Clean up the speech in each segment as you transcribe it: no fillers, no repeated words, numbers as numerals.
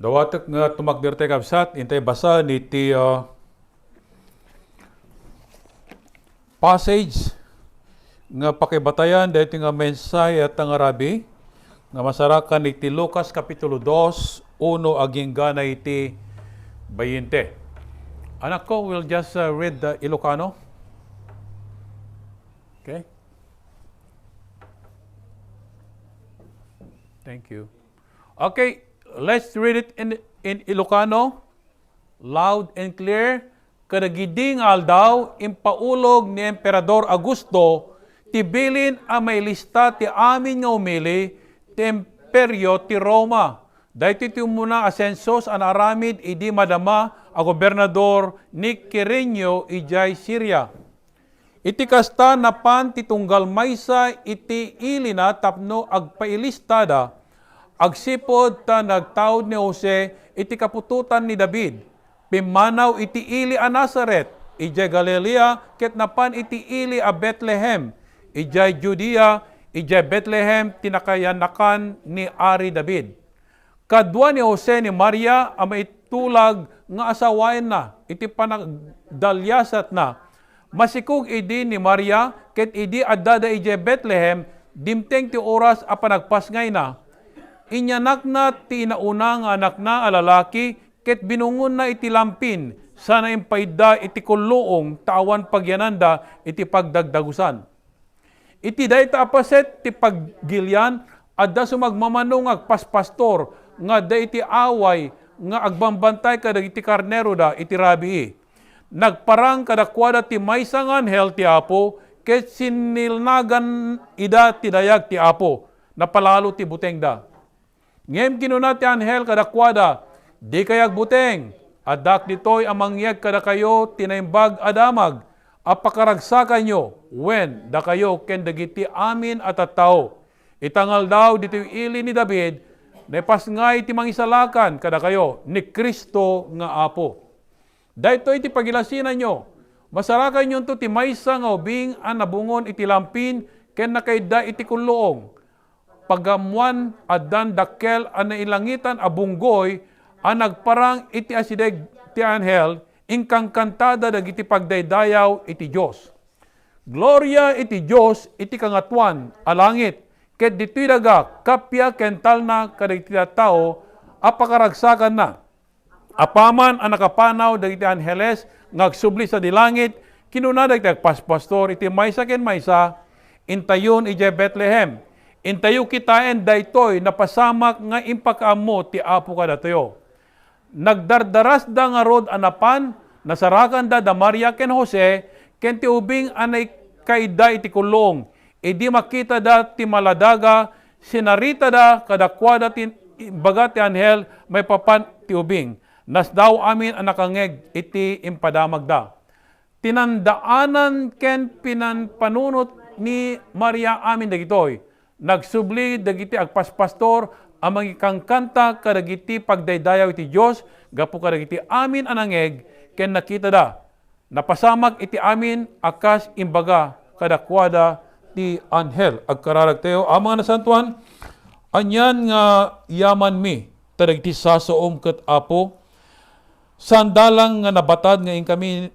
Dawatek nga tumakder tayo kabsat, intay basa ni ti passage nga pakibatayan dahil nga mensahe at nga rabi nga masarakan ni ti Lucas Kapitulo 2, 1 aging ganay ti 20. Anak ko, we'll just read the Ilocano. Okay? Thank you. Okay, let's read it in Ilocano, loud and clear. Kadagiding aldaw, impaulog ni Emperador Augusto, tibilin ang may lista ti amin nga umili, ti Imperyo ti Roma. Dahito ti muna asensos an aramid idi madama a gobernador ni Quirino ijay Syria. Iti kasta napan ti tunggal maysa iti ilina tapno agpailistada, agsipod ta nagtawd ni Jose iti kapututan ni David. Pimanaw iti ili a Nazaret, ijay Galilea, ket napan iti ili a Bethlehem, ijay Judea, ijay Bethlehem, tinakayanakan ni Ari David. Kadwa ni Jose ni Maria, ang maitulag nga asawain na, iti panagdalyasat na. Masikog idi ni Maria, ket idi adada ijay Bethlehem, dimteng ti oras a panagpasngay na. Inyanak na ti inauna nga anak na alalaki, ket binungon na iti lampin, sana impayda iti kulluong tawan pagyananda iti pagdagdagusan. Iti dayta apaset ti paggilyan, adda sumagmamanong agpaspastor, nga da iti away, nga agbambantay kada iti karnero da iti rabii. Nagparang kadakwada ti maysang anghel ti Apo, ket sinilnagan ida ti dayag ti Apo, napalalo ti buteng da. Ngem kinuna ti anghel kadakwada, di kayag buteng, adak ditoy amangyag kada kayo tinaimbag adamag, apakaragsakan nyo, when da kayo ken dagiti amin at tao. Itangal daw dito ili ni David, nepas ngay ti mangisalakan kada kayo ni Kristo nga Apo. Dahito iti pagilasinan nyo, masarakan nyo to ti maysa nga ubing an nabungon iti lampin ken nakayda iti kulloong. Pagamuan adan dakkel an nailangitan abunggoy an nagparang iti asideg ti anghel ingkang kantada dagiti pagdaydayaw iti Dios. Gloria iti Dios iti kangatuan a langit. Ket dito'y daga, kapya kental na kadagiti tao, apakaragsakan na. Apaman ang nakapanaw dagiti angeles, ngagsubli sa dilangit, kinuna dagiti agpaspastor, iti maysa ken maysa, intayon ije Bethlehem. Intayo kitaen daytoy napasamak nga impakaammo ti Apo kadatayo. Nagdardaras da nga rod anapan, nasarakan da Maria ken Jose, ken ti ubing anay kaida iti kulong. Idi makita da ti maladaga, sinarita da kadakwada ti baga ti anghel, may papan ti ubing. Nas daw amin ang nakangeg iti impadamag da. Tinandaanan ken pinanpanunot ni Maria amin dagitoy. Nagsubli dagiti agpaspastor amang ikangkanta kadagiti pagdaydayaw iti Dios gapu kadagiti amin anangeg ken nakita da. Napasamak iti amin akas imbaga kadakwada ti anghel. Agkararag tayo, amang nasantuan, anyan nga yaman mi, tadagti sasoom ket Apo, sandalang nga nabatad nga kami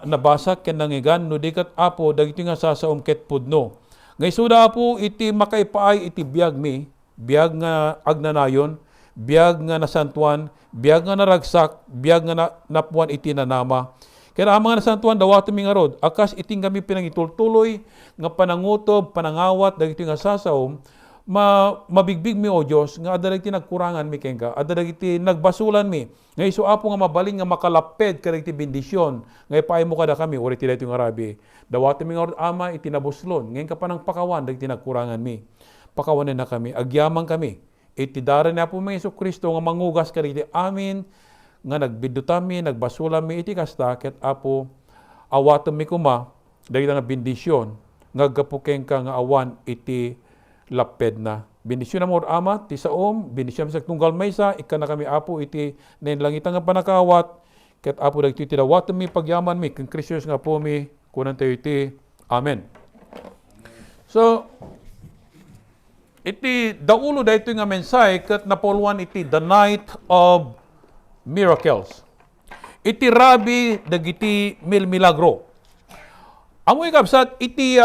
nabasa ken nangigan, no di ket Apo, dagiti nga sasoom ket pudno. Ngay suda Apo, iti makaipaay iti biyag mi, biyag nga agnanayon, biyag nga nasantuan, biyag nga naragsak, biyag nga napuan iti nanama. Kaya ang mga nasantuan dawato mi nga rod, akas iting kami pinangitultuloy, nga panangutob, panangawat, dagiti nga sasaom, mabigbig mi o Diyos, nga ada dagiti nagkurangan mi kenka, ada dagiti nagbasulan mi, nga iso Apo nga mabaling nga makalaped kadagiti bendisyon, nga ipaay mo kada kami, uri tila ito nga rabi. Dawato mi nga rod, Ama, itinabuslon, ngayon ka pa ng pakawan, dagiti nagkurangan mi. Pakawanin na kami, agyaman kami, itidaran na po mga Iso Kristo, nga mangugas kadagiti amin, nga nagbidutami, nagbasulami, iti kasta, ket Apo, awatom mi kuma, dahil nga bendisyon, nga gapukeng ka nga awan, iti laped na. Bendisyon na mo, Ama, ti saom, bendisyon sa tunggal maysa, ika na kami Apo, iti nainlangitan nga panakawat, ket Apo, dahil iti dawatom mi, pagyaman mi, keng Kristus nga po mi, kunan tayo iti. Amen. So, iti daulo dayto nga mensahe ket napoluan iti the night of miracles. Iti rabi dagiti milagro. Amoy kabsat iti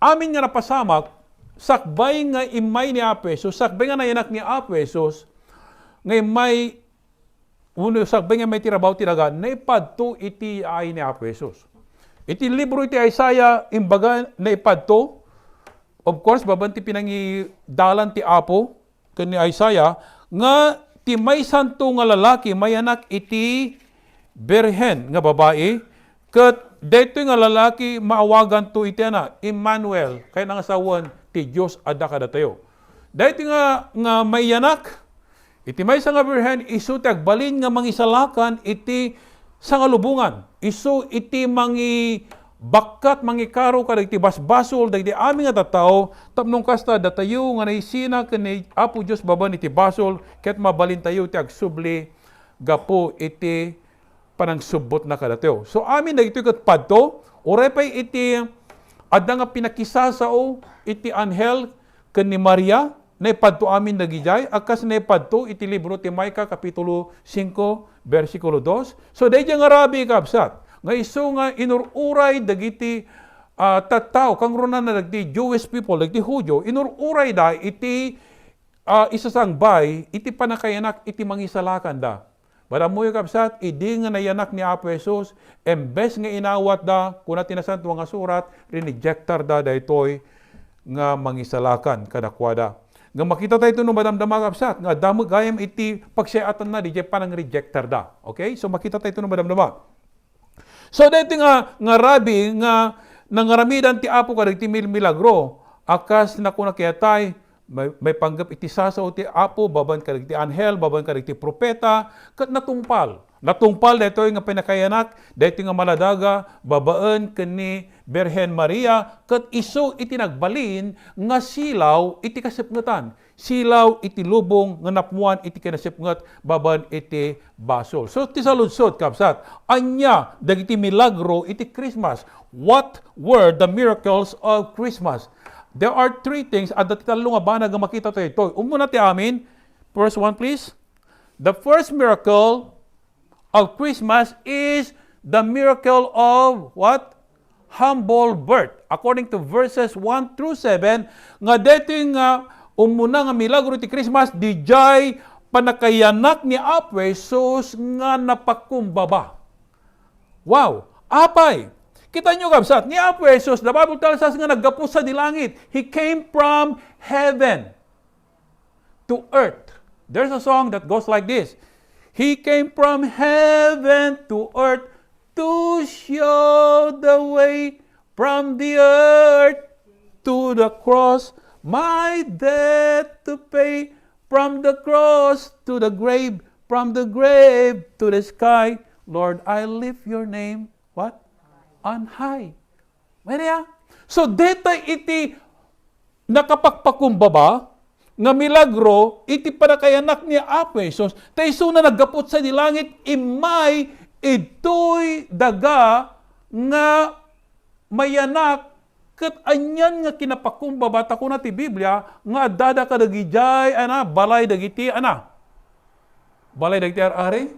amin nga napasamak sakbay nga imay ni Apesos, sakbay nga nayanak ni Apesos, nga imay sakbay nga may tirabaw tiraga, naipadto iti ay ni Apesos. Iti libro iti Isaiah, imbaga naipadto, of course, babanti pinangi dalan ti Apo, kani Isaiah, nga ti may santo nga lalaki, may anak iti berhen nga babae, kat dito nga lalaki maawagan to iti na, Emmanuel, kaya nang asawan ti Diyos ada kada tayo. Dito nga may anak, iti may nga berhen, isu ti agbalin nga mangisalakan iti sangalubungan. Isu iti mangi bakkat mangikaro kada iti basbasol dagiti aming nga tattao tapnong kasta datayo nga naisina ken Apo Dios baban iti basol ket mabalin tayo ti agsubli gapo iti panangsubot na kadatayo. So amin dagito ket padto orepay iti adda nga pinakisasao iti anghel ken ni Maria naipadto amin dagijay akas naipadto iti libro ti Micah kapitulo 5 versikulo 2. So dayjay nga rabi kabsat nga isu nga inururay dagiti tattao kang runan na dagiti Jewish people dagiti Hudyo inururay da iti isasangbay iti panakayanak iti mangisalakan da. Badamoy kabsat idi nga nayanak ni Apo Jesus embes nga inawat da kuna tinasanto nga surat rinejectar da daytoy nga mangisalakan kadakwada. Nga makita tayo ito no madamdama kabsat nga damo gayam iti pagsiatan na di panang rejectar da. Okay? So makita tayo ito no madamdama. So dito nga rabi nga nangaramidan ti Apo kadagiti milagro akas na kuna kayatay may panggap iti sasaw ti Apo baban kadagiti anghel baban kadagiti propeta ket natungpal dito nga pinakayanak dito nga maladaga babaan ken Berhen Maria ket isu iti nagbalin nga silaw iti kasipngetan silaw iti lubong nga napmuan iti kinasipnget baban iti basol. So ti saludsod kabsat anya dagiti milagro iti Christmas. What were the miracles of Christmas? There are three things at the talo nga banag nga makita tayo ito. Umuna ti amin. First one please. The first miracle of Christmas is the miracle of what? Humble birth. According to verses 1 through 7, nga dito nga umuna nga milagro ti Christmas, dijay panakayanak ni Apo Jesus nga napakumbaba. Wow! Apay! Kita nyo kabsat, ni Apo Jesus, the Bible tells us nga naggapu sa dilangit. He came from heaven to earth. There's a song that goes like this. He came from heaven to earth to show the way from the earth to the cross, my debt to pay, from the cross to the grave, from the grave to the sky. Lord, I lift your name, what? On high. Maria? So, dito iti nakapagpakumbaba, nga milagro, iti panakayanak ni Apo Jesus, tayo na naggapot sa dilangit, imay, ito'y daga, nga mayanak, kat anyan nga kinapakumbaba, tako na ti Biblia, nga dada ka dagijay, balay dagiti, balay dagiti ari?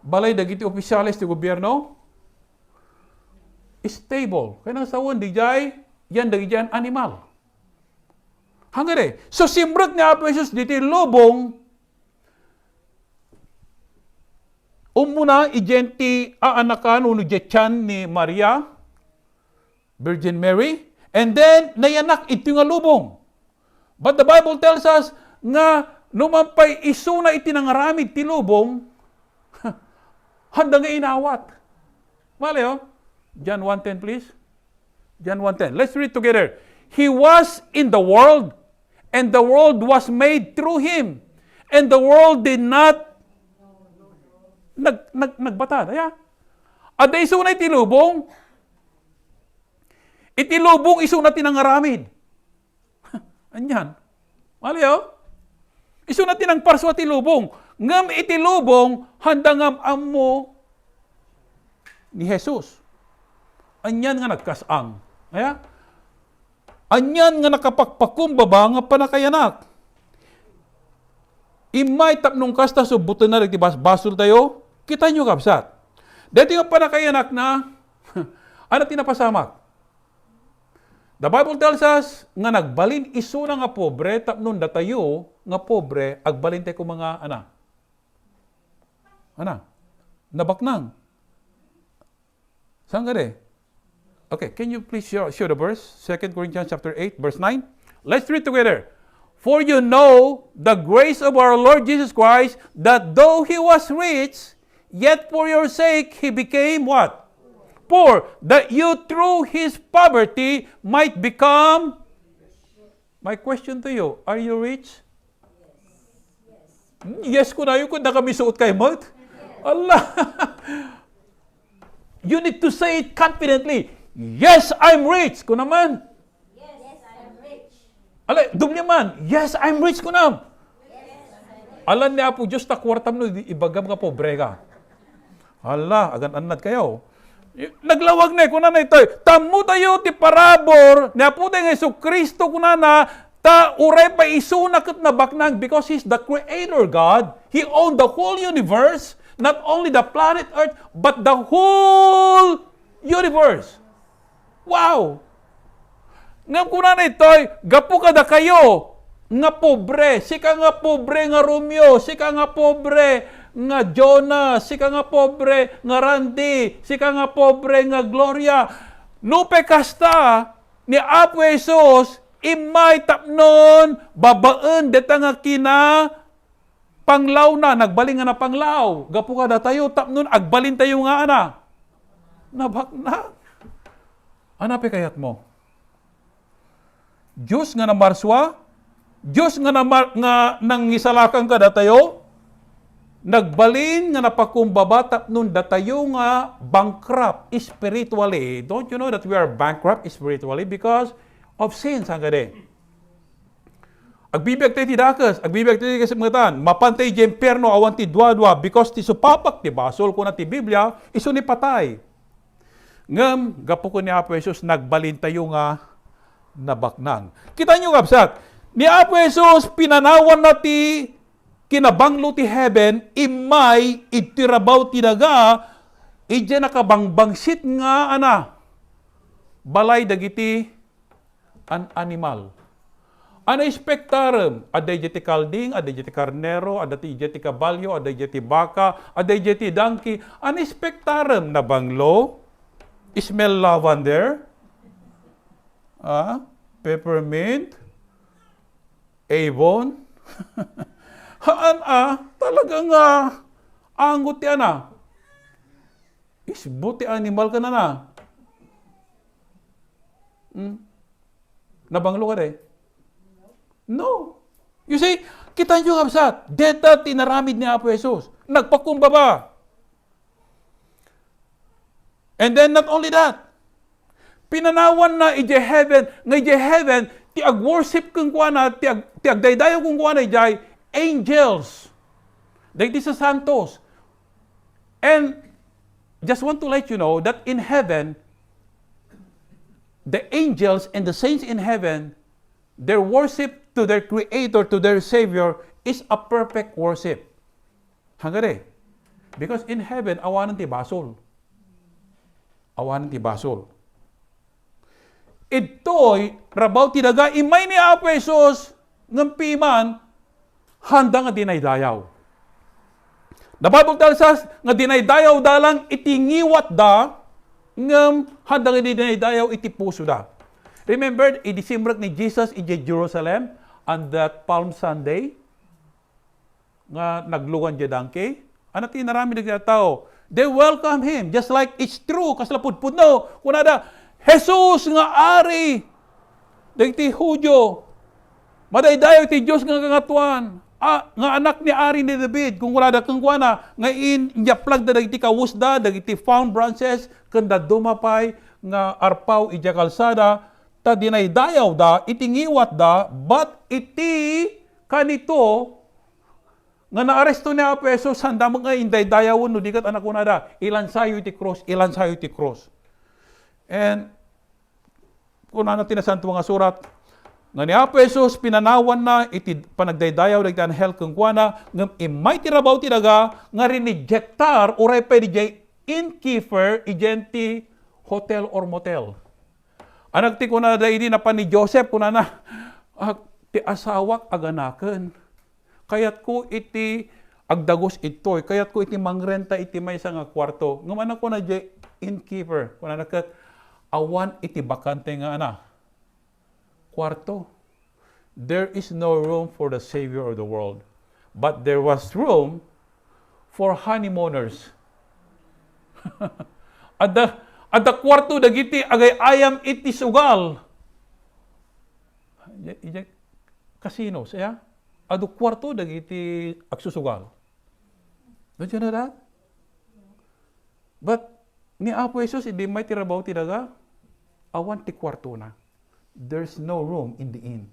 Balay dagiti opisyalis ti gobyerno? Stable. Kaya nang sawan, dijay, yan dagijay animal. Hanggang so simbrot ni Apo Jesus dito lubong umuna ijenti aanakan uno jetyan ni Maria, Virgin Mary, and then nayanak ito nga lubong. But the Bible tells us nga numampay iso na itinangaramid ti lubong handa nga inawat. Mali John 1:10 please. John 1:10. Let's read together. He was in the world, and the world was made through Him. And the world did not nagbata. Daya. Ada iso na itilubong. Itilubong iso na tinangaramid. Anyan. Mali iso na tinang parswa tilubong. Ngam itilubong, handa ngam amo ni Jesus. Anyan nga nagkasang. Daya. Anyan nga nakapakpakumbaba nga panakayanak. Imay tapnong kasta subutan na basol tayo, kita nyo kapsat. Dito nga panakayanak na, ano tinapasamak? The Bible tells us nga nagbalin iso na nga pobre, tapnon datayo nga pobre, agbalin tayo kung mga nabaknang. Saan ka de? Okay, can you please show the verse? 2 Corinthians chapter 8, verse 9. Let's read together. For you know the grace of our Lord Jesus Christ, that though He was rich, yet for your sake He became what? Poor, that you through His poverty might become... My question to you, are you rich? Yes ko na yun kung nakamisuot kay Mot. Allah! You need to say it confidently. Yes, I'm rich. Kung naman. Alay, dumli man. Yes, I'm rich ko na. Alam niya po, Diyos ta kwartam no, ibagam ka pobre ka. Hala, agan-anad kayo. Naglawag na kung na ito. Tamu tayo ti parabor, niya po tayo ng Kristo kung na, ta uray pa isunakit na baknang because He's the Creator God. He owned the whole universe, not only the planet Earth, but the whole universe. Wow! Ngam kuna na ito'y, gapu kada kayo, nga pobre, sika nga pobre nga Romeo, sika nga pobre nga Jonah, sika nga pobre nga Randy, sika nga pobre nga Gloria. Nupe kasta, ni Apo Jesus, imay tapnon, babaan, deta nga kina, panglaw na, nagbaling nga na panglaw. Gapu kada tayo, tapnon, agbalin tayo nga ana. Nabakna. Anape kayat mo? Diyos nga na marswa, Diyos nga nang isalakan ka datayo, nagbalin nga napakumbaba tapnon datayo nga bankrupt spiritually. Don't you know that we are bankrupt spiritually because of sins ang gade? Agbibiyag tayo ti dakas, agbibiyag tayo ti kasimangatan, mapantay di imperno awan ti dwa-dwa because ti supapak ti basol ko na ti Biblia, iso ni patay. Ngam, gapo ko ni Apo Jesus, nagbalin tayo nga nabaknang. Kita nyo kapsat, ni Apo Jesus, pinanawan na ti kinabanglo ti heaven, imay, itirabaw ti daga, idya nakabangbangsit nga, balay dagiti an animal. Ano spektarum? Aday jeti kalding, aday jeti karnero, aday jeti kabalyo, aday jeti baka, aday jeti donkey. Ano spektarum? Na banglo? Smell lavender? Peppermint? Avon? Talagang angot yan Isbuti animal ka na. Nabanglo ka de? No. You see, kita nyo kapsat, deta tinaramid ni Apo Jesus. Nagpakumbaba. And then not only that, pinanawan na ije heaven, nga ije heaven, ti ag-worship kung kuha na, ti agdaydayo kung kuha na ijay, angels. Dahil sa santos. And just want to let you know that in heaven, the angels and the saints in heaven, their worship to their Creator, to their Savior, is a perfect worship. Hanggang because in heaven, awanan ti basol. Awanan ti basol. Ito'y rabaw ti daga, imay ni Apo Jesus, ng piman, handa nga dinaydayaw. The Bible tells us, nga dinaydayaw dalang itingiwat da, ngam handa nga dinaydayaw iti puso da. Remember, idisimrak ni Jesus in Jerusalem on that Palm Sunday, nga nagluwan di dangke, ano tinarami na tao, they welcome Him, just like it's true, kaslapud-pud no, kunada, Jesus nga ari, dagiti Hudyo, madaydayo ti Diyos nga kangatuan, nga anak ni Ari ni David, kung wala da kang kuana, nga inyaplag da dagiti kawusda, dagiti found branches, kanda dumapay, nga arpaw ija kalsada, ta dinaydayaw da, itingiwat da, but iti kanito, nga naaresto ni Apo Jesus, handa mga indaydayawon, no dikat anak ko na da, ilan sayo iti cross, ilan sayo iti cross. And kuna na tinasanto nga surat, nga ni Apo Jesus, pinanawan na, iti panagdaydayaw, nagtaan hell kung kuana, ngam imay tirabaw tinaga, nga rinejectar, uray pa di innkeeper, ijenti hotel or motel. Anak ti kuna da ini na pa ni Joseph, kuna na, ti asawak aganaken. Kayat ko iti agdagos itoy, kayat ko iti mangrenta iti may nga kwarto. Ngam anak ko na di innkeeper, kuna na kat, awan iti bakante nga kwarto. There is no room for the Savior of the world. But there was room for honeymooners. At the kwarto dagiti agay ayam iti sugal. Casino, saya? Adu kwarto dagiti agsusugal. Don't you know that? But ni Apo Jesus, hindi may tirabaw tinaga, awan ti kwarto na. There's no room in the inn.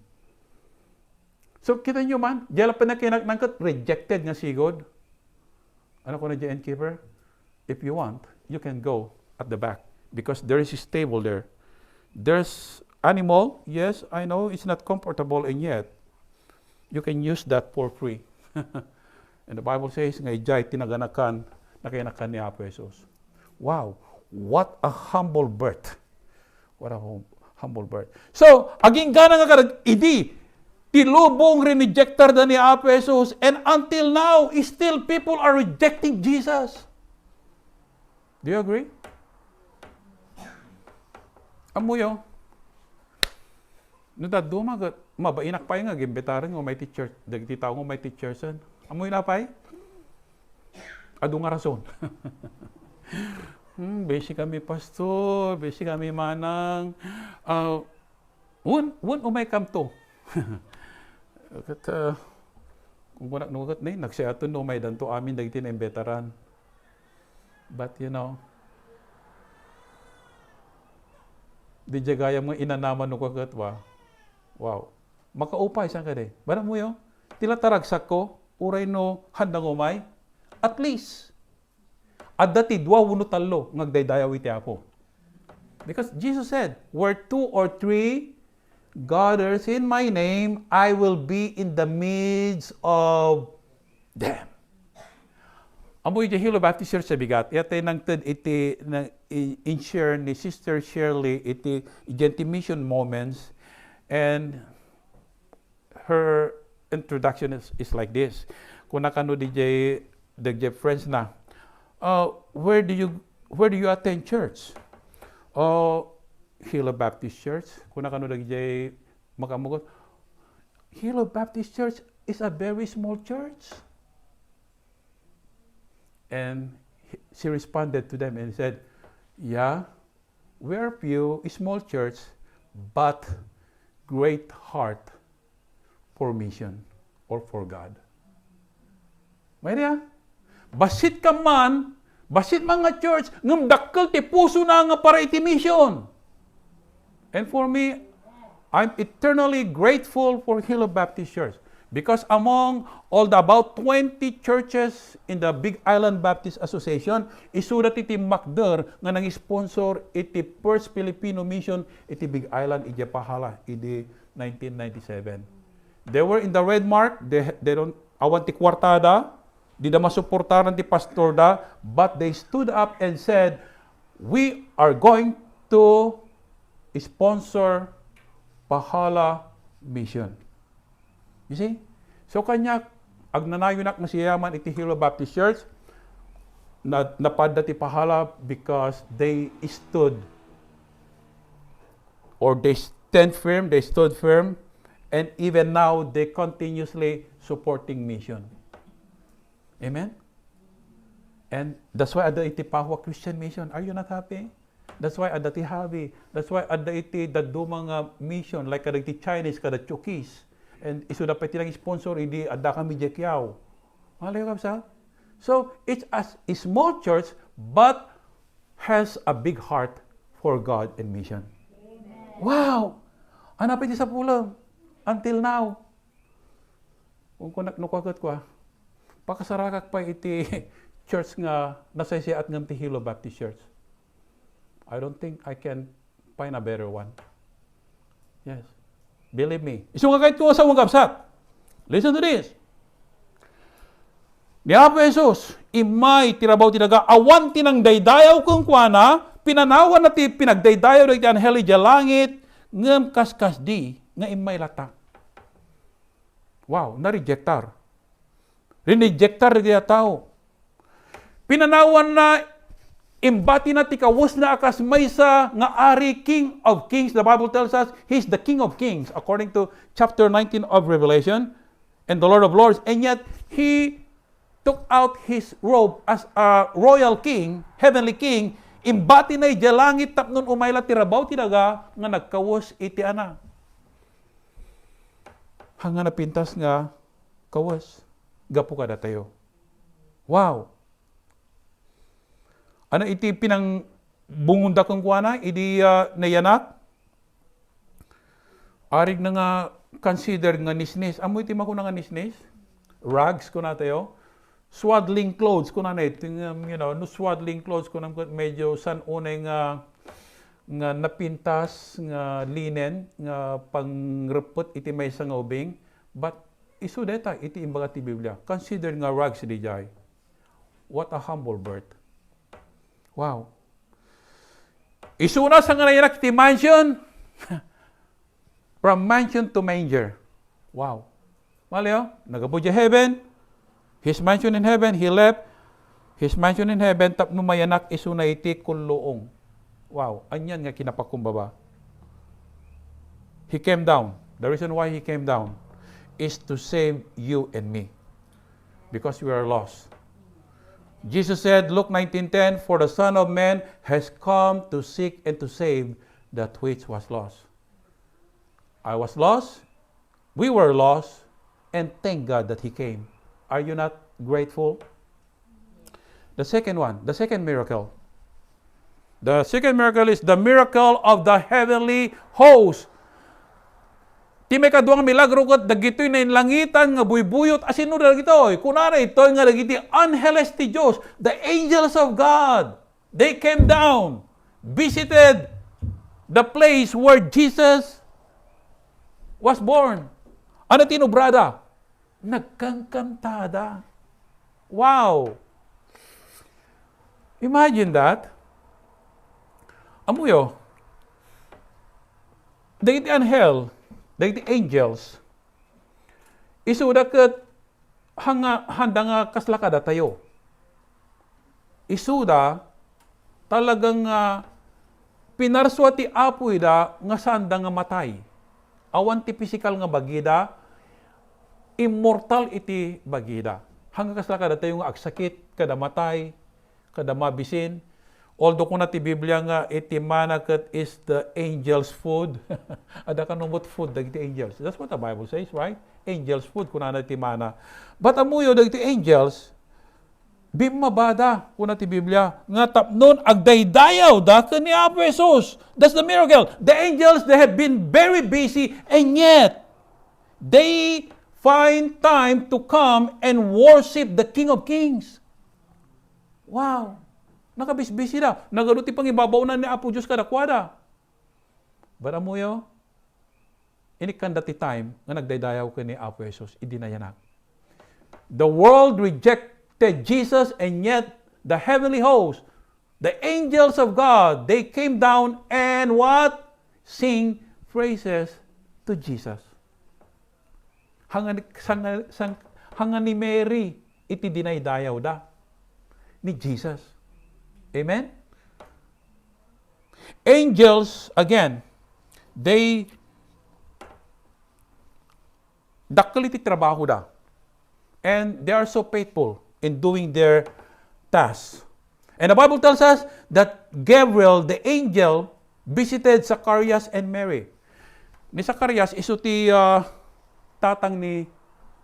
So, kita nyo man, diyan pa na kinaknangkat, rejected nga sigod. Ano ko na dyan, innkeeper? If you want, you can go at the back because there is a stable there. There's animal, yes, I know it's not comfortable and yet you can use that for free. And the Bible says, nga ijay tinaganakan na kinakan ni Apo Jesus. Wow, what a humble birth. What a humble birth. So, aging gana nga karag, idi, tilubong rinejectar da ni Apo Jesus, and until now, still people are rejecting Jesus. Do you agree? Amuyo. Nadaduma, mabainak pa nga, gimbetaran nga may teacher, dagiti tao nga may teachersan. Amuyo na pa adu nga rason. Besi kami pastor, besi kami manang. Umay kamto. Kung wala nugat na nagsiaton no may danto amin dagiti na imbetaran. But you know, di jagaya mo inanaman no kagat wa. Wow. Makaupay sang kade. Bara mo yo, tila taragsak ko, uray no handang umay. At least at dati dua uno talo ngagdaydayaw iti Apo. Because Jesus said, where 2 or 3 gathers in my name, I will be in the midst of them. Amoy di Hilo Baptist Church sa bigat. Yatay nang tad iti in-share ni Sister Shirley iti ijenti mission moments, and her introduction is like this. Kung nakano DJ friends na, where do you attend church? Hilo Baptist Church. Kung nakano DJ makamugot, Hilo Baptist Church is a very small church. And she responded to them and said, yeah, we're few, small church, but great heart for mission or for God. Mayroon? Basit ka man, basit mga church, ngam dakkel ti puso na nga para iti mission. And for me, I'm eternally grateful for Hilo Baptist Church. Because among all the about 20 churches in the Big Island Baptist Association, isudat iti Macder nga nang-sponsor iti First Filipino Mission iti Big Island iti pahala iti 1997. They were in the red mark, they don't awan ti kwartada, di da masuportaran ti pastor da, but they stood up and said, we are going to sponsor pahala mission. You see? So kanya, agnanayunak na siyaman iti Hilo Baptist Church, napadda ti pahala because they stood, or they stood firm, and even now, they continuously supporting mission. Amen? And that's why ada iti Pahwa Christian Mission. Are you not happy? That's why ada ti Habi. That's why ada iti daddo mga mission, like kada iti Chinese, kada Chukis. And iso dapat tilang sponsor, hindi ada kami Jekiao. Malay ka sa? So, it's a small church, but has a big heart for God and mission. Amen. Wow! Hanapin sa pulang. Until now. Kung nakukagat ko, pakasarakak pa iti church nga nasaysiat ng Hilo Baptist Church. I don't think I can find a better one. Yes. Believe me. Isu nga kahit ko sa mga kapsat. Listen to this. Ni Apo Jesus, imay tirabaw tinaga, awan tinang daydayaw kung kuana, pinanawan na ti pinagdaydayaw na ti anheli di langit, ngem kaskas di, nga imay lata. Wow, na-rejectar. Rinejectar di tao. Pinanawan na, imbati na ti kawus na akas maysa nga ari, King of Kings. The Bible tells us, He's the King of Kings, according to chapter 19 of Revelation, and the Lord of Lords. And yet, He took out His robe as a royal king, heavenly king, imbati na ijalangit tapnon umayla tirabaw tinaga nga nagkawos iti ana. Hanga napintas nga kawas. Gapu kada tayo. Wow! Ano iti pinang bungunda kong kuana, idi nayanak? Arig na nga consider nga nisnis. Amo iti makuna nga nisnis? Rags ko na tayo. Swaddling clothes ko na ito. No swaddling clothes ko na medyo san unay nga napintas nga linen nga pangrepot iti may nga ubing, but isu deta iti imbaga ti Biblia, consider nga rags di jay. What a humble birth. Wow. Isu na sa nga nayanak ti mansion, from mansion to manger. Wow. Malyo, nagabudya heaven, His mansion in heaven, He left His mansion in heaven, tapno mayanak isu na iti kulloong. Wow, anyan nga kinapakumbaba. He came down. The reason why He came down is to save you and me. Because we are lost. Jesus said, Luke 19:10, For the Son of Man has come to seek and to save that which was lost. I was lost, we were lost, and thank God that He came. Are you not grateful? The second one, the second miracle. The second miracle is the miracle of the heavenly host. Ti may kaduang milagro kat dagitoy na inlangitan nga buybuyot asino dagitoy. Kunara ito nga dagiti angeles ti Diyos, the angels of God. They came down, visited the place where Jesus was born. Ano tinubrada? Nagkangkantada. Wow! Imagine that. Amuyo, dagiti anghel, dagiti angels, isuda ket handa nga kaslakada tayo. Isuda talagang pinarswa ti Apo ida nga sanda nga matay. Awan ti physical nga bagida, immortal iti bagida. Hanga kaslakada tayo nga agsakit, kada matay, kada mabisin. Although kung ti Biblia nga iti manaket is the angels' food. Ada ka numot food dagiti angels. That's what the Bible says, right? Angels' food kung ti mana. But amuyo dagiti angels, bimabada kung ti Biblia nga tapnon agdaydayaw da ni Apo Jesus. That's the miracle. The angels, they have been very busy, and yet they find time to come and worship the King of Kings. Wow! Nakabisbisi na. Nagaluti pang ibabaw na ni Apo Diyos kadakwada. But amuyo, inikanda ti time nga nagdaydayaw ka ni Apo Jesus, idinayanak. The world rejected Jesus, and yet the heavenly host, the angels of God, they came down and what? Sing praises to Jesus. Hanga ni Mary, iti dinaydayaw da ni Jesus. Amen? Angels, again, they dakkel iti trabaho da. And they are so faithful in doing their tasks. And the Bible tells us that Gabriel, the angel, visited Zacharias and Mary. Ni Zacharias, iso ti tatang ni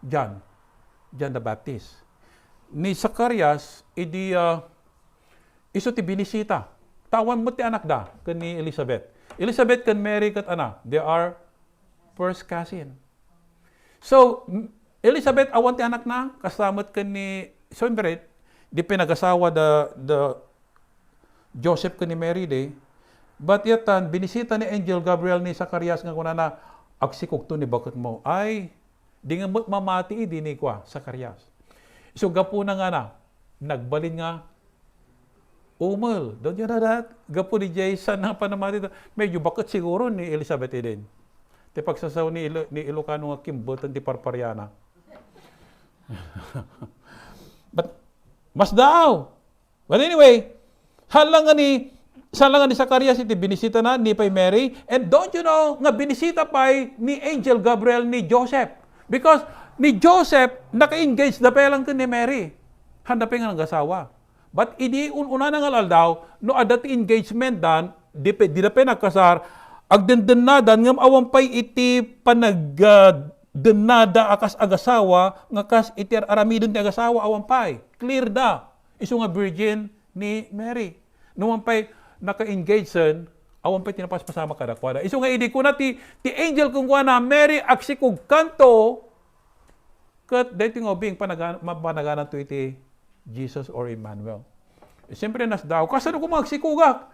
John the Baptist. Ni Zacharias, idi iso ti binisita. Tawan mo ti anak da, kan ni Elizabeth. Elizabeth kan Mary kat ana, they are first cousin. So, Elizabeth awan ti anak na, kasamot kan ni, siyempre, di pinag-asawa the Joseph kan ni Mary de, But yatan, binisita ni Angel Gabriel ni Zacarias nga kuna na, agsikog to ni bakit mo. Ay, di nga mo't mamati di ni kwa, Zacarias. So gapo na nga na, nagbalin nga, don't you know that? Gapo ni Jason na panamati. Medyo bakit siguro ni Elizabeth din. Te pagsasaw ni Ilocano nga kimbutan di Parpariana. But, mas daw. But anyway, halangan ni Zacarias iti binisita na ni pay Mary. And don't you know, nga binisita pa ni Angel Gabriel ni Joseph. Because ni Joseph, naka-engage na pa lang ni Mary. Handapin nga ng asawa. But idi una na nga daw, no adat engagement dan, di na pa nagkasar, agdendenadan ngam awampay iti denada akas agasawa nga kas iti aramidon ti agasawa awampay. Clear da. Isu nga virgin ni Mary. Nuwampay naka-engage awampay tinapaspasama kadakwada. Isu nga idi ko na ti angel kung kuha na Mary aksikog kanto kat dating obing panaganan to iti Jesus or Emmanuel. Siyempre nas daw kasano ko magsikugak.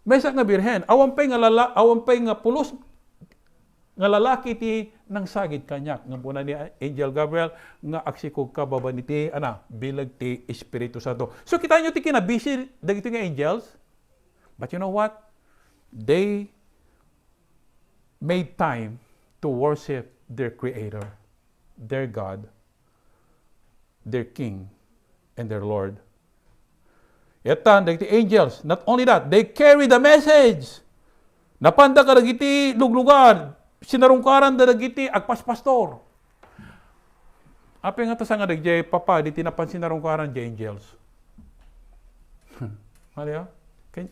Mesa nga birhen, awampay nga pulos nga lalaki ti nang sagid kanyak nga puna ni Angel Gabriel nga aksikog ka baba ni ti bilag ti Espiritu Santo. So kita nyo ti kinabisi dagito nga angels. But you know what? They made time to worship their Creator, their God, their King, and their Lord. Etan, dagiti angels, not only that, they carry the message. Napanda ka dagiti luglugan, sinarungkaran dagiti agpaspastor. Ape nga ta nga dagiti papa, di tinapan sinarungkaran di angels. Mali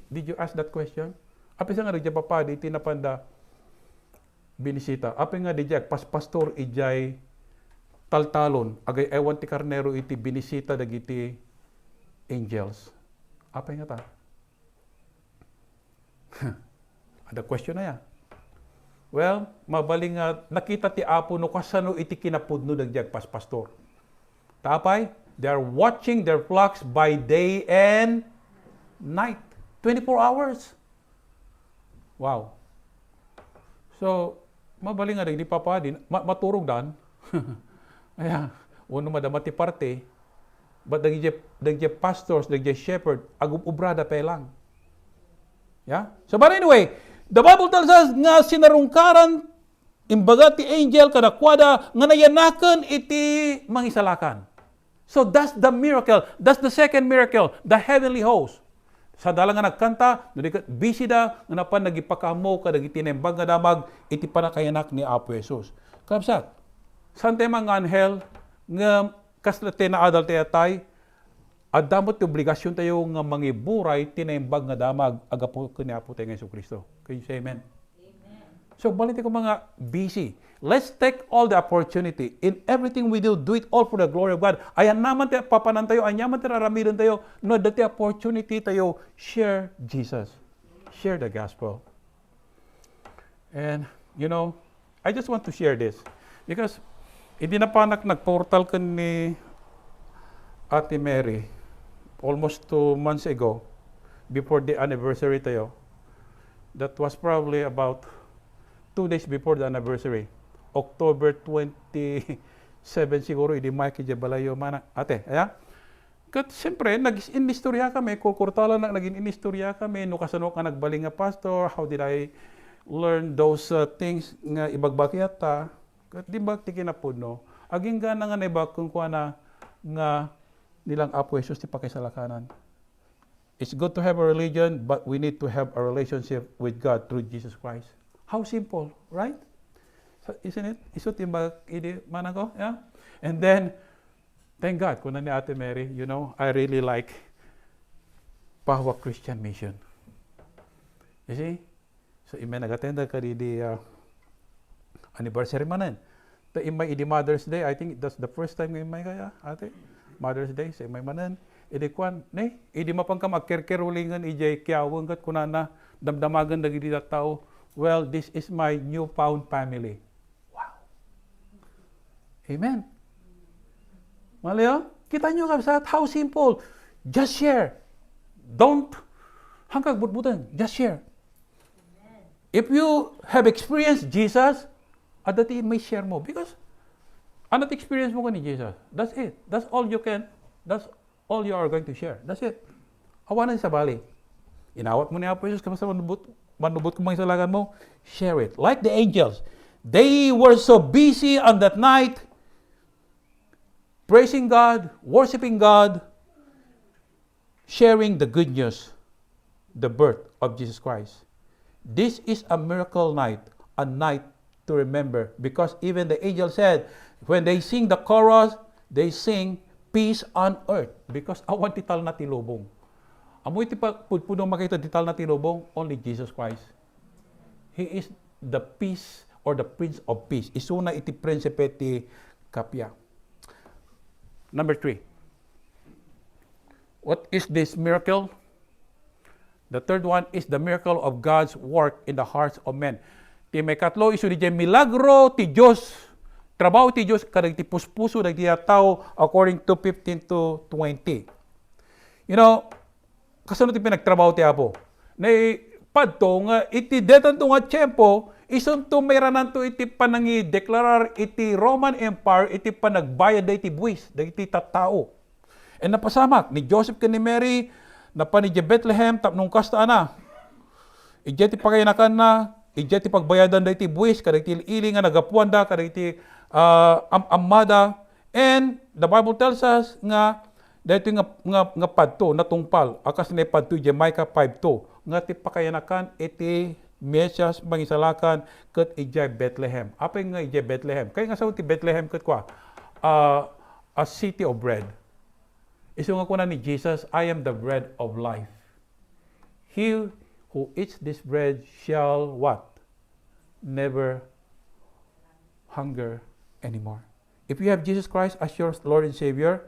did you ask that question? Ape nga dagiti papa, di tinapanda binisita. Ape nga di agpaspastor ijay taltalon, agay ewan ti karnero iti binisita dagiti angels. Apa nga ta? Ada question na yan. Well, mabaling nga, nakita ti Apo no kasano iti kinapudno dagjag paspastor. Tapay, they are watching their flocks by day and night. 24 hours. Wow. So, mabaling nga di papa din, maturog dan. Ayan, uno madamati parte, but dagje pastors, dagje shepherd, agububrada pa lang. Yeah? So, but anyway, the Bible tells us nga sinarungkaran, imbaga ti angel, kadakwada, nga nayanakan iti mangisalakan. So, that's the miracle. That's the second miracle, the heavenly host. Sa dala nga nagkanta, busy da, nga napan nagipakamo, kadagiti nembag nga damag, iti panakayanak ni Apo Jesus. Kapsat, saan tayo mga anghel, nga kaslate na adal tayo tay, at damot obligasyon tayo nga mangiburay, tinaimbag nga damag, agapo ni Apo tayo ng Yesu Cristo. Can you say amen? Amen. So, balitin ko mga busy. Let's take all the opportunity. In everything we do it all for the glory of God. Ayan naman tayo, papanan tayo, ayan naman tayo, raramidan tayo, no, dati opportunity tayo, share Jesus. Share the gospel. And, you know, I just want to share this. Because, hindi na pa nagportal ka ni Ate Mary almost 2 months ago, before the anniversary tayo. That was probably about 2 days before the anniversary. October 27 siguro, hindi makikidya balayo mana. Ate, ayan? Kat siyempre, nag-inistorya kami, kurkurtala na nag-inistorya kami, no kasano ka nagbaling nga pastor, how did I learn those things nga ibagbakyata. Kat di ba tikinapod, no? Aging gana nga naibag kung kuha na nga nilang Apo Jesus ti pakisalakanan. It's good to have a religion, but we need to have a relationship with God through Jesus Christ. How simple, right? So, isn't it? Iso timbag idi manang ko, yeah? And then, thank God, kuna ni Ate Mary, you know, I really like Pahwa Christian Mission. You see? So, imay nag-attend ka di anniversary manan. The imay idi Mother's Day, I think that's the first time imay kaya, ate. Mother's Day, sa imay manan. Idi kwan, idi mapang ka magkerkerulingan, ijay kiyawang kat kunana, damdamagan na gidi tao. Well, this is my newfound family. Wow. Amen. Malayo? Kita nyo kapsat, how simple. Just share. Don't hangkag butbutan. Just share. If you have experienced Jesus, adati may share mo. Because, anot experience mo ko ni Jesus? That's it. That's all you are going to share. That's it. Awanan sa bali. Inawat mo ni Apo Jesus, kamasa manubot kung mga salagan mo, share it. Like the angels. They were so busy on that night, praising God, worshiping God, sharing the good news, the birth of Jesus Christ. This is a miracle night, a night to remember, because even the angel said, when they sing the chorus, they sing peace on earth, because awan tital na tilubong. Amoy ti pudpudong makita tital na tilubong, only Jesus Christ. He is the peace or the Prince of Peace. Isuna iti prinsipe ti kapya. Number 3. What is this miracle? The third one is the miracle of God's work in the hearts of men. Ti may katlo isu di milagro ti Diyos. Trabaho ti Diyos kadag ti puspuso dag ti tao according to 15 to 20. You know, kasunod ti pinagtrabaho ti Apo. Na padto nga iti detan to nga tiyempo, isun to mayranan to iti panangi deklarar iti Roman Empire iti panagbayad da iti buwis, da iti tattao. And napasamak ni Joseph ken ni Mary, napa ni Bethlehem tapnong kasta na. Ije ti pagayanakan na, ije ti pagbayadan da iti buwis, kadag iti ili nga nagapuan da, kadag iti amada. And the Bible tells us nga dito nga padto natungpal akas ni padto Jamaica 5:2 nga ti pakayanakan iti Mesias mangisalakan ket ijay Bethlehem. Apay nga ijay Bethlehem? Kay nga sa ti Bethlehem ket kwa a city of bread. Isu nga kuna ni Jesus, I am the bread of life. He who eats this bread shall what? Never hunger anymore. If you have Jesus Christ as your Lord and Savior,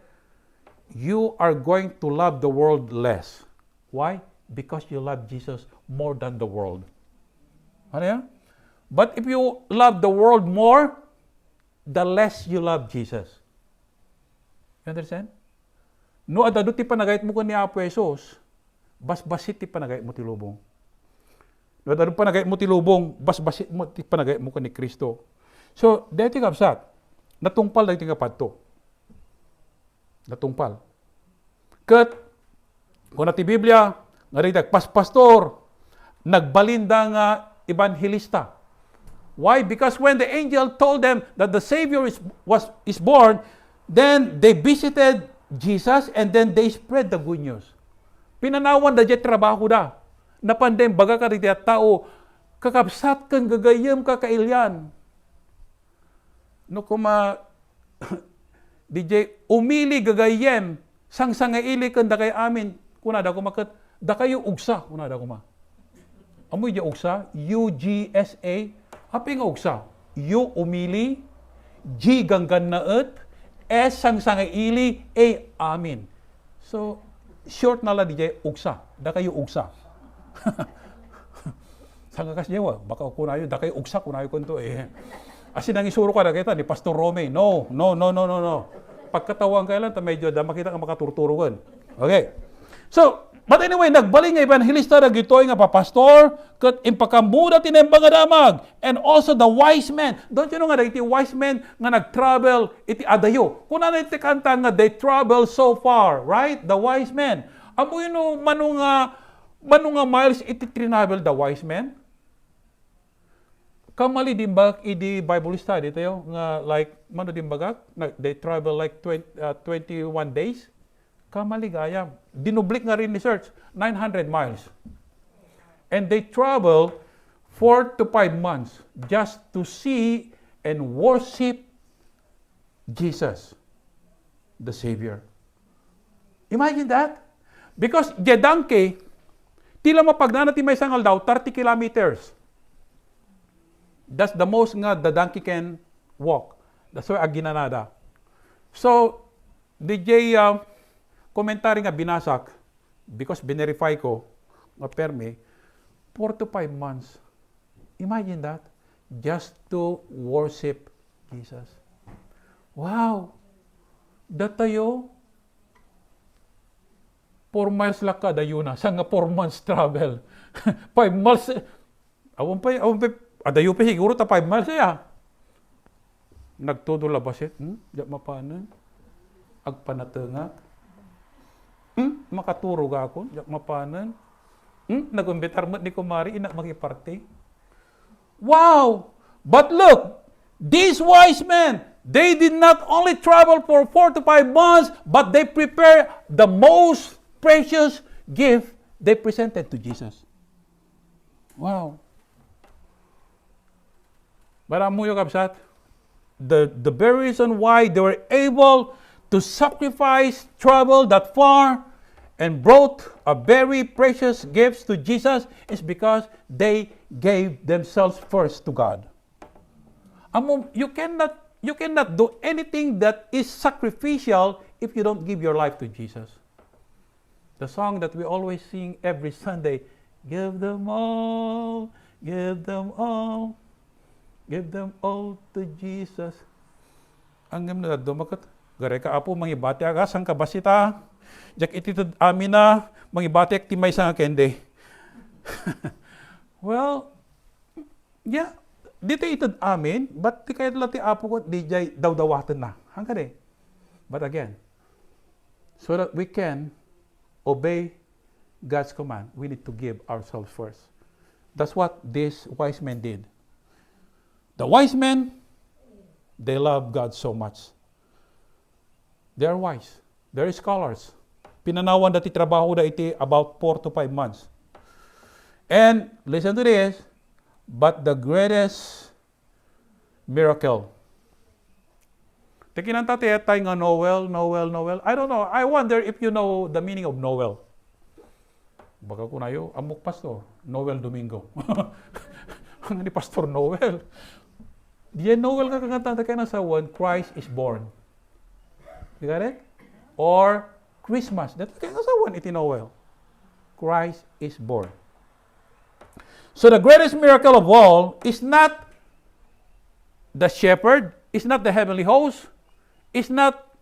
you are going to love the world less. Why? Because you love Jesus more than the world. Ano yan? But if you love the world more, the less you love Jesus. You understand? No, adado ti panagayit mo ko ni Apo Jesus, basbasit ti panagayit mo ti lubong. No, adado panagayit mo ti lubong, basbasit mo ti panagayit mo ko ni Kristo. So, dito kapsat, natungpal dito nga padto. Natungpal. Kat, kung na ti Biblia, nga rin pastor, nagbalinda nga evangelista. Why? Because when the angel told them that the Savior is born, then they visited Jesus and then they spread the good news. Pinanawan da jet trabaho da. Napandem baga ka rin tao, kakapsat kan gagayam ka kailyan. No kuma DJ umili gagayem sang-sangaili kan da kay amin kunada ko makat da kayo ugsa kunada ko ma. Amoy di ugsa UGSA api nga ugsa U umili G ganggan naet S sang-sangaili A amin. So short na la DJ ugsa da kayo ugsa. Sanga kas jewa baka kunayo da kayo ugsa kunayo kunto Asin ang isuro ka na kita ni Pastor Rome. No. Pagkatawang kailan, medyo da makita ka makaturturuan. Okay. So, but anyway, nagbaling nga evangelista na gitoy nga papastor, kat impakamuda tinembang nga damag. And also the wise men. Don't you know nga, iti wise men nga nag-travel, iti adayo. Kung na iti kanta nga, they travel so far, right? The wise men. Amo yun, manong nga miles iti travel the wise men? Kamali dimbag idi Bible study tayo nga like mano dimbagak they travel like 21 days. Kamali gaya. Dinublik nga rin research 900 miles. And they travel 4 to 5 months just to see and worship Jesus, the Savior. Imagine that. Because jedangke tila mapagdana ti may sangal daw 30 kilometers. That's the most nga the donkey can walk. That's why aginanada. So, DJ komentary nga binasak because binerify ko nga perme 4 to 5 months. Imagine that. Just to worship Jesus. Wow! Datayo 4 miles lang kada yun na. Sa nga 4 months travel. 5 miles Awon pa, adayo pa siguro ta 5 miles ya. Nagtudo labasit, di mapanan. Agpanatengak. Makaturog ako, di mapanan. Nag-umbitar mo ni kumari, ina makiparte. Wow! But look, these wise men, they did not only travel for 4 to 5 months, but they prepared the most precious gift they presented to Jesus. Wow. Baramuyo kabsat. The very reason why they were able to sacrifice, travel that far, and brought a very precious gifts to Jesus is because they gave themselves first to God. You cannot do anything that is sacrificial if you don't give your life to Jesus. The song that we always sing every Sunday, give them all, give them all. Give them all to Jesus. Ang gam na dumakat. Gare ka apo mangibati aga sang kabasita. Jak ititid amin na mangibati ak timay sang kende. Well, yeah, dito itid amin, but di kayo lati apo ko DJ daw-dawatan na. Hangga de. But again, so that we can obey God's command, we need to give ourselves first. That's what these wise men did. The wise men, they love God so much. They are wise. They are scholars. Pinanawan dati trabaho da iti about 4 to 5 months. And listen to this, but the greatest miracle. Tikinanta tayo nga Noel. I don't know. I wonder if you know the meaning of Noel. Baka ko na yun, amok pastor, Noel Domingo. Ang ni Pastor Noel. Diyan Noel kakakanta ka na sa one, Christ is born. You got it? Or Christmas. That's kaya sa one, iti Noel. Christ is born. So the greatest miracle of all is not the shepherd, is not the heavenly host, is not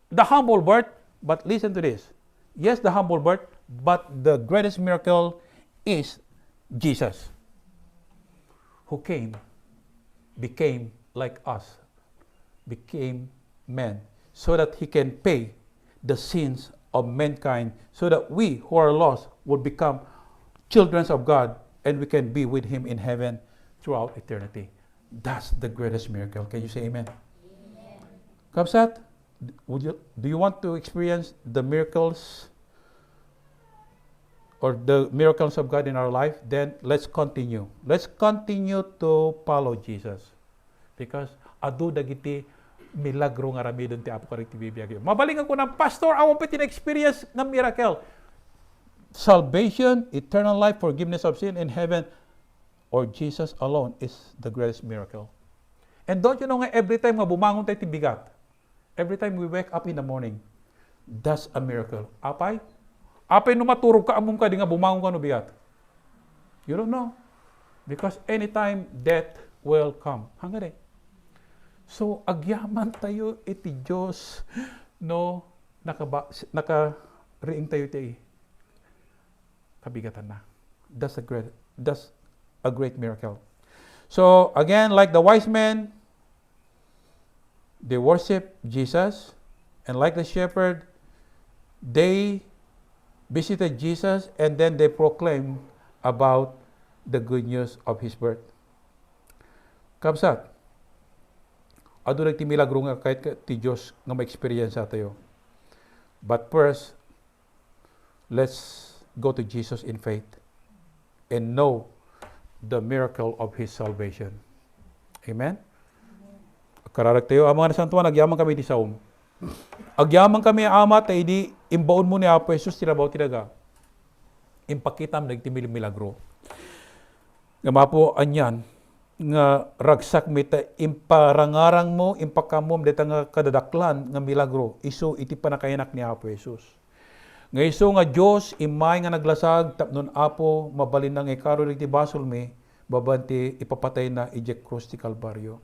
the humble birth, but listen to this. Yes, the humble birth, but the greatest miracle is Jesus, who became like us, became man, so that he can pay the sins of mankind, so that we who are lost would become children of God, and we can be with him in heaven throughout eternity. That's the greatest miracle. Can you say amen? Amen. Kapsat, do you want to experience the miracles or the miracles of God in our life? Then let's continue. Let's continue to follow Jesus. Because adu dagiti milagro nga rami doon ti Apo Karig ti bibiyag. Mabalingan ko ng pastor, awang pa tina-experience ng miracle. Salvation, eternal life, forgiveness of sin in heaven, or Jesus alone is the greatest miracle. And don't you know nga, every time nga bumangon tayo ti bigat, every time we wake up in the morning, that's a miracle. Apay numaturog ka among ka, di nga bumangon ka no bigat. You don't know. Because anytime death will come. Hanggang eh. So, agyaman tayo iti Diyos, no, naka-riing tayo iti kabigatan na. That's a great miracle. So, again, like the wise men, they worship Jesus, and like the shepherd, they visited Jesus, and then they proclaim about the good news of his birth. Kapsat, ado nagti milagro nga kahit ti Diyos nga ma-experience tayo. But first, let's go to Jesus in faith and know the miracle of his salvation. Amen? Kararag tayo, mga nasantuan, agyaman kami di saum. Agyaman kami ama, tayo di imbaon mo ni Apo Jesus, tirabaw tiraga. Impakitam, nagtimili milagro. Nga mapo, anyan, nga ragsak mita imparangarang mo, impakamom, dito nga kadadaklan, nga milagro, iso iti panakayanak ni Apo Jesus. Nga iso nga Diyos, imay nga naglasag, tapnon Apo, mabalin ng ikaro iti basol mi, babanti ipapatay na ijek cross ti Kalbaryo.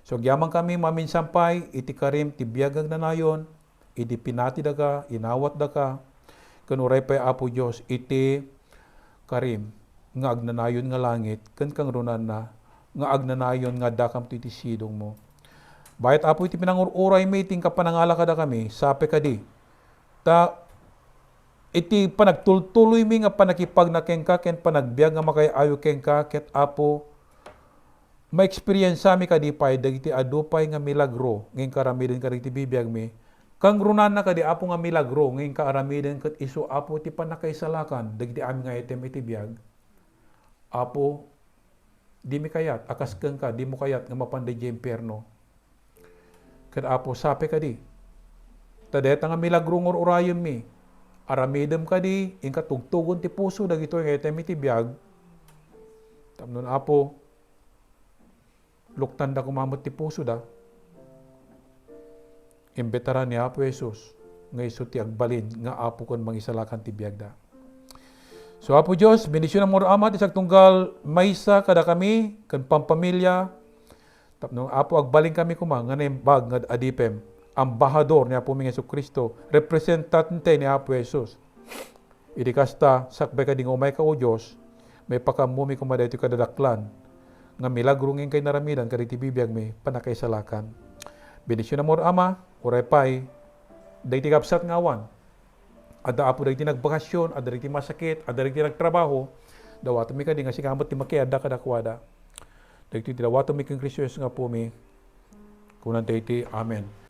So, gyaman kami maminsampay, iti karim, ti biyagag na nayon, iti pinati daga, inawat daga, kanuray pa Apo Diyos, iti karim, nga agnanayon nga langit, ken kang runan na, nga agnanayon nga dakam ti sidong mo. Bayat apo iti pinangururay meeting ka panangala kada kami, sape kadi. Ta iti panagtultuloy mi nga panakipag na kengka ken panagbiag nga makayayo kengka ket apo ma-experience mi kadi pay dagiti adupay nga milagro ngem karamiden kadagiti bibiyag mi. Kang runan na kadi apo nga milagro ngem kaaramiden ket isu apo ti panakaisalakan dagiti amin nga item iti biag. Apo di mi kayat akas kengka di mo kayat nga mapanday di impierno. Ket apo sape kadi. Tadeta nga milagro ngor urayon mi. Aramidem kadi ingka tugtugon ti puso dagito nga item iti biag. Tapnon apo luktan da kumamot ti puso da. Imbetara ni Apo Jesus nga iso ti agbalin nga apo kon mangisalakan ti biag da. So Apo Dios, bendisyon mo amat isag tunggal maysa kada kami ken pampamilya. Tapno apo agbalin kami kuma nga bag nga adipem ambahador ni Apo mi Jesucristo, representante ni Apo Jesus. Idi kasta sakbay kading umay ka o Dios, may pakamumi kuma daytoy kadadaklan nga milagro ngin kay naramidan kaditi bibiyag mi panakaisalakan. Bendisyon mo ama, oray pay dayti kapsat nga awan. Ada apo dayti nagbakasyon, ada dayti masakit, ada dayti nagtrabaho, dawato mi kadi nga sikamot ti makiada kadakwada. Dayti dawato mi ken Kristo nga po mi kunan dayti amen.